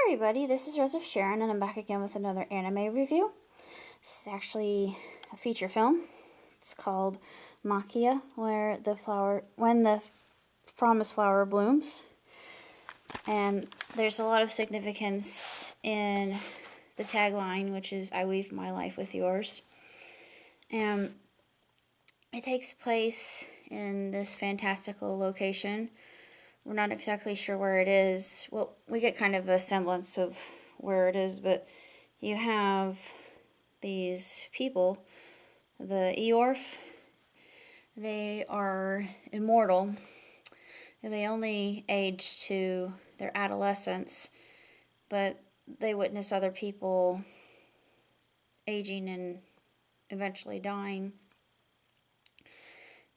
everybody, this is Rose of Sharon, and I'm back again with another anime review. This is actually a feature film. It's called Maquia, when the promised flower blooms. And there's a lot of significance in the tagline, which is "I weave my life with yours." And it takes place in this fantastical location. We're not exactly sure where it is. Well, we get kind of a semblance of where it is, but you have these people, the Eorf. They are immortal. They only age to their adolescence, but they witness other people aging and eventually dying.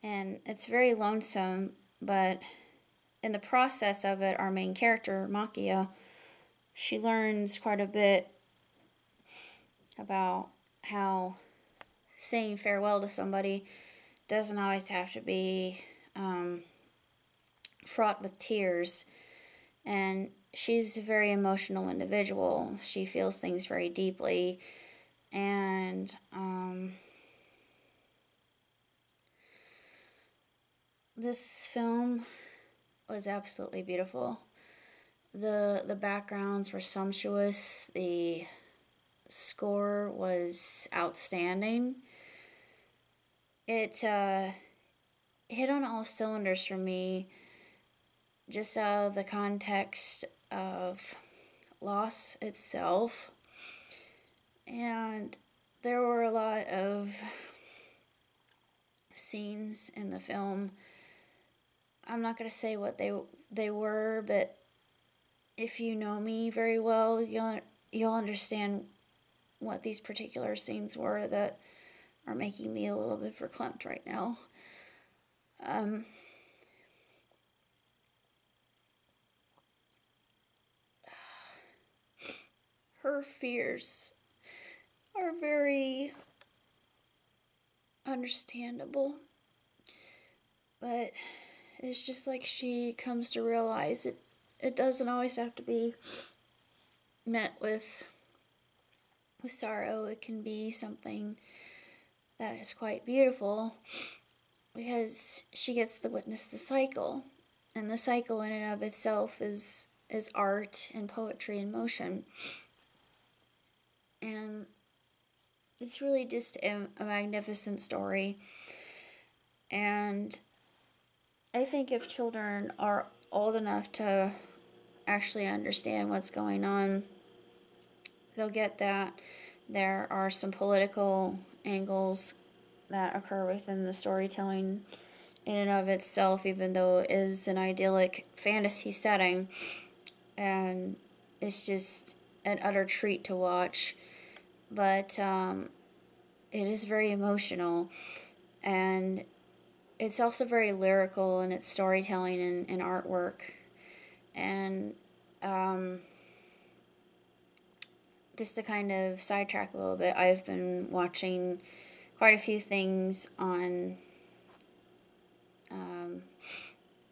And it's very lonesome, but in the process of it, our main character, Maquia, she learns quite a bit about how saying farewell to somebody doesn't always have to be fraught with tears. And she's a very emotional individual. She feels things very deeply. And this film was absolutely beautiful. The backgrounds were sumptuous. The score was outstanding. It hit on all cylinders for me, just out of the context of loss itself. And there were a lot of scenes in the film. I'm not going to say what they were, but if you know me very well, you'll understand what these particular scenes were that are making me a little bit verklempt right now. Her fears are very understandable, but it's just like she comes to realize it doesn't always have to be met with sorrow. It can be something that is quite beautiful, because she gets to witness the cycle, and the cycle in and of itself is art and poetry in motion. And it's really just a magnificent story. And I think if children are old enough to actually understand what's going on, they'll get that there are some political angles that occur within the storytelling in and of itself, even though it is an idyllic fantasy setting. And it's just an utter treat to watch. But it is very emotional, and it's also very lyrical in its storytelling and artwork. And just to kind of sidetrack a little bit, I've been watching quite a few things on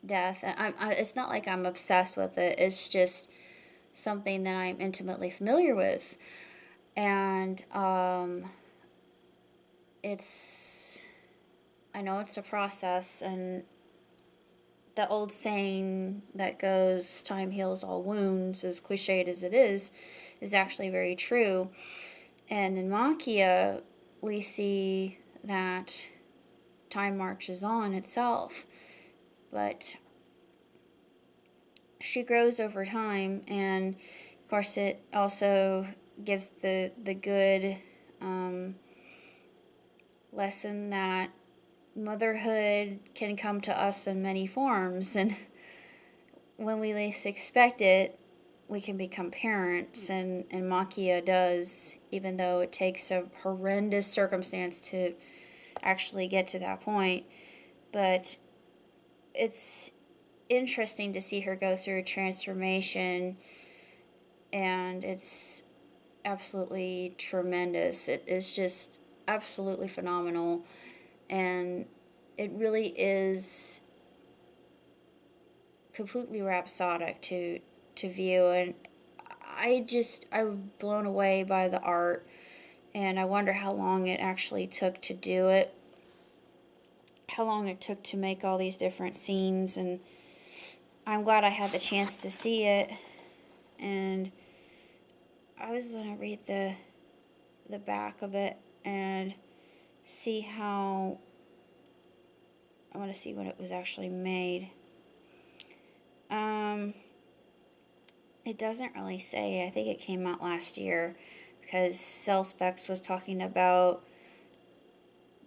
death. It's not like I'm obsessed with it. It's just something that I'm intimately familiar with. And I know it's a process, and the old saying that goes, "Time heals all wounds," as cliched as it is actually very true. And in Maquia, we see that time marches on itself, but she grows over time, and of course it also gives the good lesson that motherhood can come to us in many forms, and when we least expect it, we can become parents, and Maquia does, even though it takes a horrendous circumstance to actually get to that point. But it's interesting to see her go through a transformation, and it's absolutely tremendous. It is just absolutely phenomenal, and it really is completely rhapsodic to view. And I was blown away by the art, and I wonder how long it actually took to do it, how long it took to make all these different scenes, and I'm glad I had the chance to see it. And I was gonna read the back of it and see how, I want to see when it was actually made. Um, it doesn't really say. I think it came out last year because Cell Specs was talking about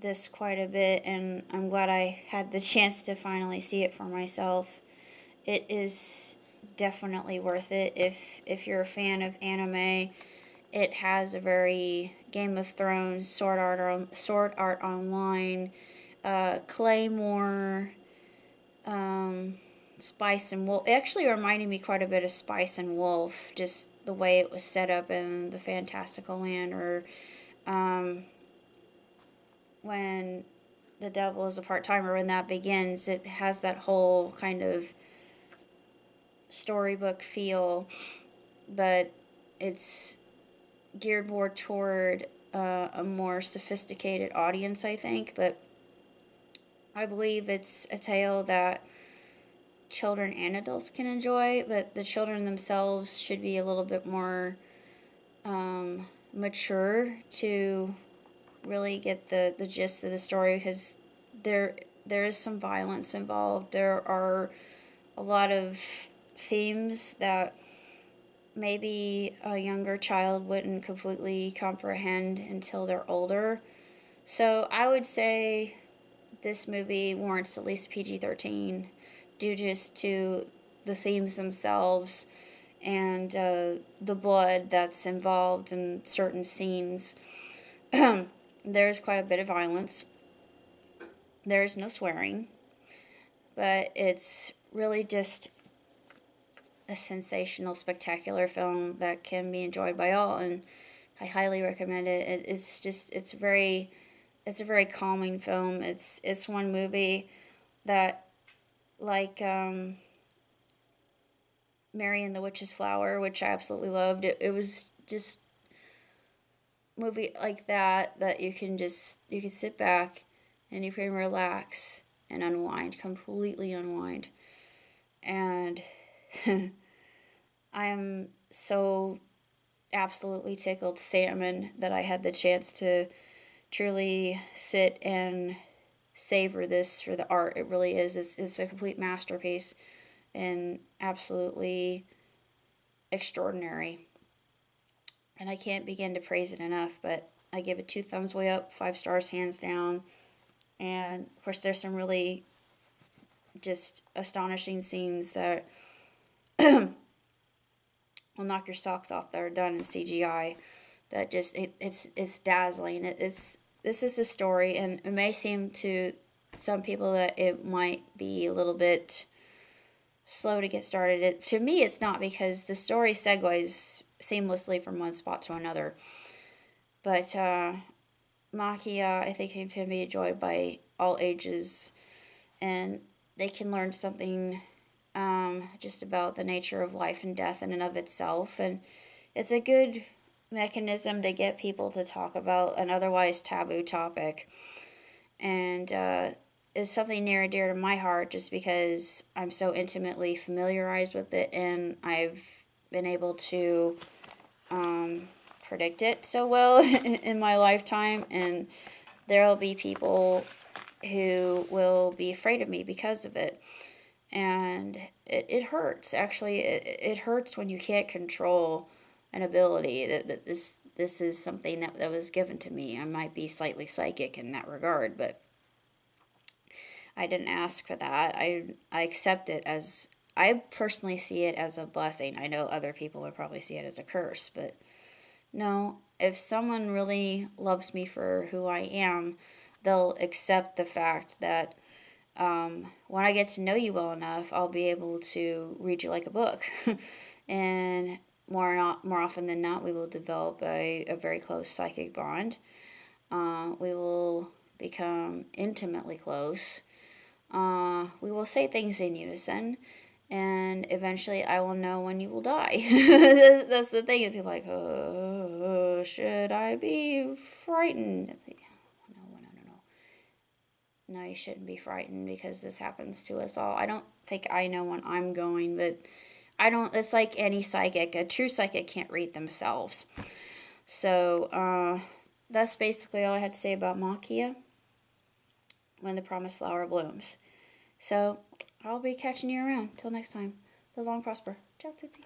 this quite a bit, and I'm glad I had the chance to finally see it for myself. It is definitely worth it if you're a fan of anime. It has a very Game of Thrones, Sword Art Online, Claymore, Spice and Wolf. It actually reminded me quite a bit of Spice and Wolf, just the way it was set up in the Fantastical Land, or when the devil is a part-timer, when that begins. It has that whole kind of storybook feel, but it's geared more toward a more sophisticated audience, I think. But I believe it's a tale that children and adults can enjoy, but the children themselves should be a little bit more mature to really get the gist of the story, because there is some violence involved. There are a lot of themes that maybe a younger child wouldn't completely comprehend until they're older. So I would say this movie warrants at least PG-13 due just to the themes themselves and the blood that's involved in certain scenes. There's quite a bit of violence. There's no swearing, but it's really just a sensational, spectacular film that can be enjoyed by all, and I highly recommend it. It's a very calming film. It's one movie that, like Mary and the Witch's Flower, which I absolutely loved. It was just movie like that you can sit back and you can relax and unwind, completely unwind. And I am so absolutely tickled salmon that I had the chance to truly sit and savor this for the art. It really is. It's a complete masterpiece and absolutely extraordinary. And I can't begin to praise it enough, but I give it 2 thumbs way up, 5 stars hands down. And of course, there's some really just astonishing scenes that will knock your socks off that are done in CGI. That just it's dazzling. This is a story, and it may seem to some people that it might be a little bit slow to get started. To me, it's not, because the story segues seamlessly from one spot to another. But Maquia, I think, can be enjoyed by all ages, and they can learn something just about the nature of life and death in and of itself. And it's a good mechanism to get people to talk about an otherwise taboo topic. And it's something near and dear to my heart just because I'm so intimately familiarized with it, and I've been able to predict it so well in my lifetime. And there will be people who will be afraid of me because of it. And it hurts. Actually, it hurts when you can't control an ability. That this is something that was given to me. I might be slightly psychic in that regard, but I didn't ask for that. I accept it as, I personally see it as a blessing. I know other people would probably see it as a curse, but no, if someone really loves me for who I am, they'll accept the fact that when I get to know you well enough, I'll be able to read you like a book. And more often than not, we will develop a very close psychic bond. We will become intimately close. We will say things in unison. and eventually I will know when you will die. That's the thing. And people are like, oh, should I be frightened? No, no, no, no. No, you shouldn't be frightened because this happens to us all. I don't think I know when I'm going, but I don't, it's like any psychic. A true psychic can't read themselves. So, that's basically all I had to say about Maquia when the promised flower blooms. So, I'll be catching you around. Till next time. Live long, prosper. Ciao, Tootsie.